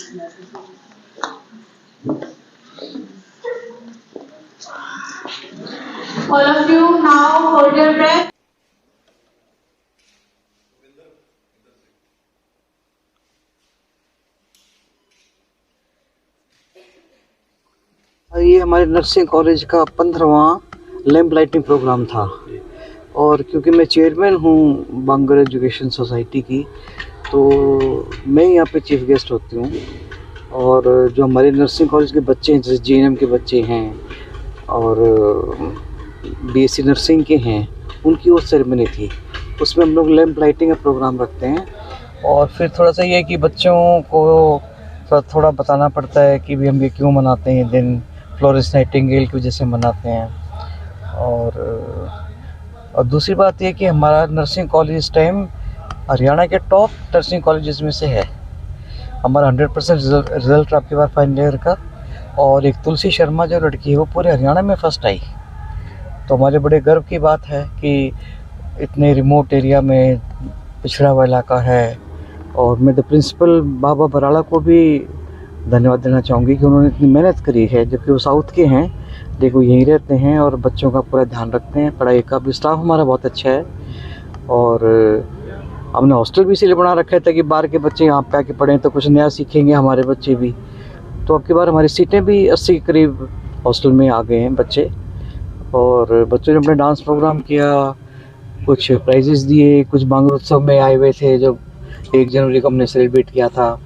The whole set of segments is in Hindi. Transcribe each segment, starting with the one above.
All of you now hold your breath. ये हमारे नर्सिंग कॉलेज का 15वां लैंप लाइटिंग प्रोग्राम था और क्योंकि मैं चेयरमैन हूँ बांगर एजुकेशन सोसाइटी की, तो मैं यहाँ पे चीफ गेस्ट होती हूँ। और जो हमारे नर्सिंग कॉलेज के बच्चे हैं, जैसे जीएनएम के बच्चे हैं और बीएससी नर्सिंग के हैं, उनकी वो सेरेमनी थी। उसमें हम लोग लैंप लाइटिंग का प्रोग्राम रखते हैं और फिर थोड़ा सा ये कि बच्चों को थोड़ा बताना पड़ता है कि भी हम ये क्यों मनाते हैं, ये दिन फ्लोरेंस नाइटिंगेल की वजह से मनाते हैं। और दूसरी बात ये कि हमारा नर्सिंग कॉलेज इस टाइम हरियाणा के टॉप नर्सिंग कॉलेजेस में से है। हमारा 100% रिजल्ट आपके पास फाइनल ईयर का, और एक तुलसी शर्मा जो लड़की है वो पूरे हरियाणा में फर्स्ट आई। तो हमारे बड़े गर्व की बात है कि इतने रिमोट एरिया में पिछड़ा हुआ इलाका है। और मैं द प्रिंसिपल बाबा बराड़ा को भी धन्यवाद देना चाहूँगी कि उन्होंने इतनी मेहनत करी है, जबकि वो साउथ के हैं लेकिन वो यहीं रहते हैं और बच्चों का पूरा ध्यान रखते हैं। पढ़ाई का भी स्टाफ हमारा बहुत अच्छा है और हमने हॉस्टल भी इसीलिए बना रखा है ताकि बाहर के बच्चे यहाँ पे आके पढ़ें तो कुछ नया सीखेंगे हमारे बच्चे भी। तो अब की बार हमारी सीटें भी 80 के करीब हॉस्टल में आ गए हैं बच्चे, और बच्चों ने अपने डांस प्रोग्राम किया, कुछ प्राइजेस दिए, कुछ बांगर उत्सव में आए हुए थे जब 1 जनवरी को हमने सेलिब्रेट किया था।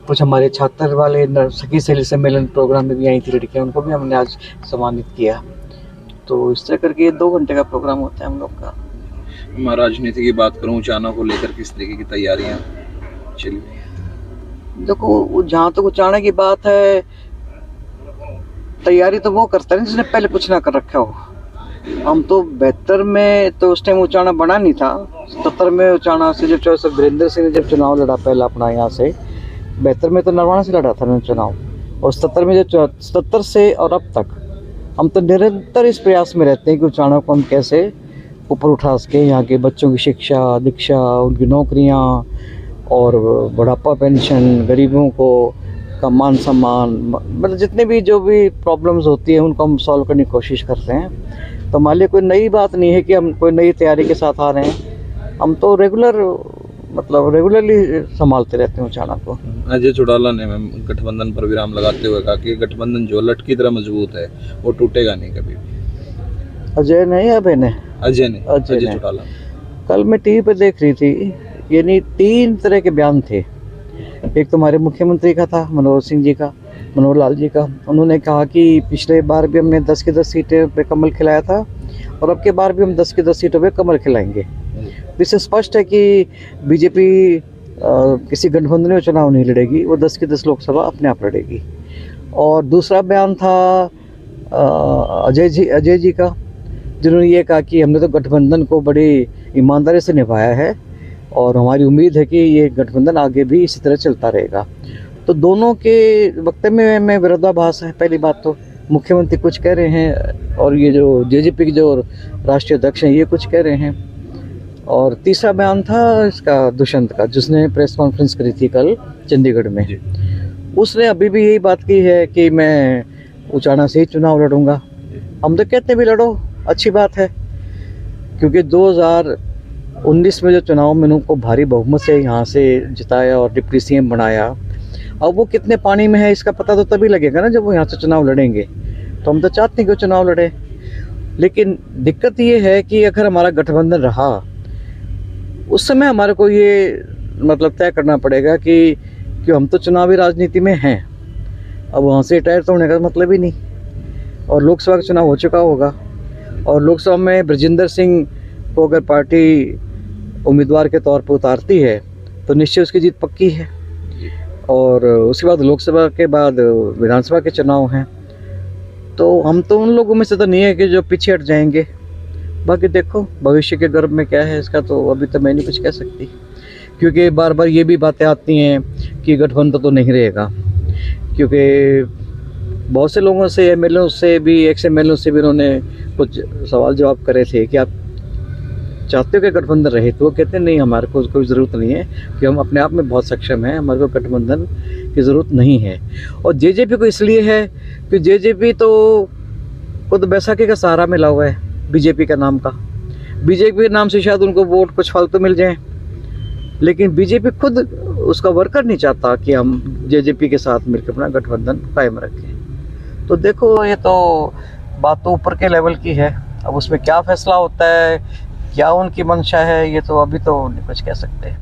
कुछ हमारे छात्र वाले सखी सहेली सम्मेलन प्रोग्राम में भी आई थी लड़कियाँ, उनको भी हमने आज सम्मानित किया। तो इस तरह करके ये 2 घंटे का प्रोग्राम होता है हम लोग का। मैं राजनीति की बात करूं, उचाना को लेकर किस तरीके की तैयारियां चली? देखो, जहाँ तक उचाना की बात है, तैयारी तो वो करता है जिसने पहले कुछ ना कर रखा हो। हम तो 72 में तो उस टाइम उचाना बना नहीं था। 77 में उचाना से जब चौधरी वीरेंद्र सिंह ने जब चुनाव लड़ा पहला अपना यहाँ से, 72 में तो नरवाना से लड़ा था ना चुनाव, और 77 में जो 77 से और अब तक हम तो निरंतर इस प्रयास में रहते हैं कि उचाना को हम कैसे ऊपर उठा सकें। यहाँ के बच्चों की शिक्षा दीक्षा, उनकी नौकरियाँ और बुढ़ापा पेंशन, गरीबों को का मान सम्मान, मतलब जितने भी जो भी प्रॉब्लम्स होती हैं उनको हम सॉल्व करने की कोशिश करते हैं। तो हमारे लिए कोई नई बात नहीं है कि हम कोई नई तैयारी के साथ आ रहे हैं। हम तो रेगुलरली संभालते रहते हैं उचाना को। अजय चौटाला ने गठबंधन पर विराम लगाते हुए कहा कि गठबंधन जो लट की तरह मजबूत है वो टूटेगा नहीं कभी भी। अजय ने या अभय ने? अजय चौटाला। कल मैं टीवी पर देख रही थी, यानी 3 तरह के बयान थे। एक तो हमारे मुख्यमंत्री का था, मनोहर लाल जी का। उन्होंने कहा कि पिछले बार भी हमने 10 की 10 सीटें पे कमल खिलाया था और अब के बार भी हम 10 की 10 सीटों पे कमल खिलाएंगे। इससे स्पष्ट है कि बीजेपी किसी गठबंधन में चुनाव नहीं लड़ेगी, वो 10 की 10 लोकसभा अपने आप लड़ेगी। और दूसरा बयान था अजय जी का, जिन्होंने ये कहा कि हमने तो गठबंधन को बड़ी ईमानदारी से निभाया है और हमारी उम्मीद है कि ये गठबंधन आगे भी इसी तरह चलता रहेगा। तो दोनों के वक्तव्य में विरोधाभास है। पहली बात तो मुख्यमंत्री कुछ कह रहे हैं और ये जो जेजेपी के जो राष्ट्रीय अध्यक्ष हैं ये कुछ कह रहे हैं। और तीसरा बयान था इसका दुष्यंत का, जिसने प्रेस कॉन्फ्रेंस करी थी कल चंडीगढ़ में। उसने अभी भी यही बात की है कि मैं उचाना से ही चुनाव लड़ूंगा। हम तो कहते भी लड़ो, अच्छी बात है, क्योंकि 2019 में जो चुनाव में उनको भारी बहुमत से यहाँ से जिताया और डिप्टी सीएम बनाया। अब वो कितने पानी में है इसका पता तो तभी लगेगा ना जब वो यहाँ से चुनाव लड़ेंगे। तो हम तो चाहते हैं कि वो चुनाव लड़े, लेकिन दिक्कत ये है कि अगर हमारा गठबंधन रहा उस समय हमारे को ये मतलब तय करना पड़ेगा कि हम तो चुनावी राजनीति में हैं। अब वहाँ से रिटायर तो होने का मतलब ही नहीं, और लोकसभा का चुनाव हो चुका होगा और लोकसभा में ब्रजेंद्र सिंह को अगर पार्टी उम्मीदवार के तौर पर उतारती है तो निश्चय उसकी जीत पक्की है। और उसके बाद लोकसभा के बाद विधानसभा के चुनाव हैं। तो हम तो उन लोगों में से तो नहीं है कि जो पीछे हट जाएंगे। बाकी देखो भविष्य के गर्भ में क्या है इसका तो अभी तो मैं नहीं कुछ कह सकती, क्योंकि बार बार ये भी बातें आती हैं कि गठबंधन तो नहीं रहेगा, क्योंकि बहुत से लोगों से एमएलए से भी एक्स एमएलए से भी उन्होंने कुछ सवाल जवाब करे थे कि आप चाहते हो कि गठबंधन रहे, तो वो कहते हैं नहीं, हमारे को कोई ज़रूरत नहीं है कि हम अपने आप में बहुत सक्षम हैं, हमारे को गठबंधन की ज़रूरत नहीं है। और जेजेपी को इसलिए है कि जेजेपी तो खुद बैसाखी का सहारा मिला हुआ है बीजेपी का नाम का। बीजेपी के नाम से शायद उनको वोट कुछ फालतू मिल जाए, लेकिन बीजेपी खुद उसका वर्कर नहीं चाहता कि हम जेजेपी के साथ मिलकर अपना गठबंधन कायम रखें। तो देखो, ये तो बात तो ऊपर के लेवल की है, अब उसमें क्या फैसला होता है, क्या उनकी मंशा है, ये तो अभी तो नहीं कुछ कह सकते।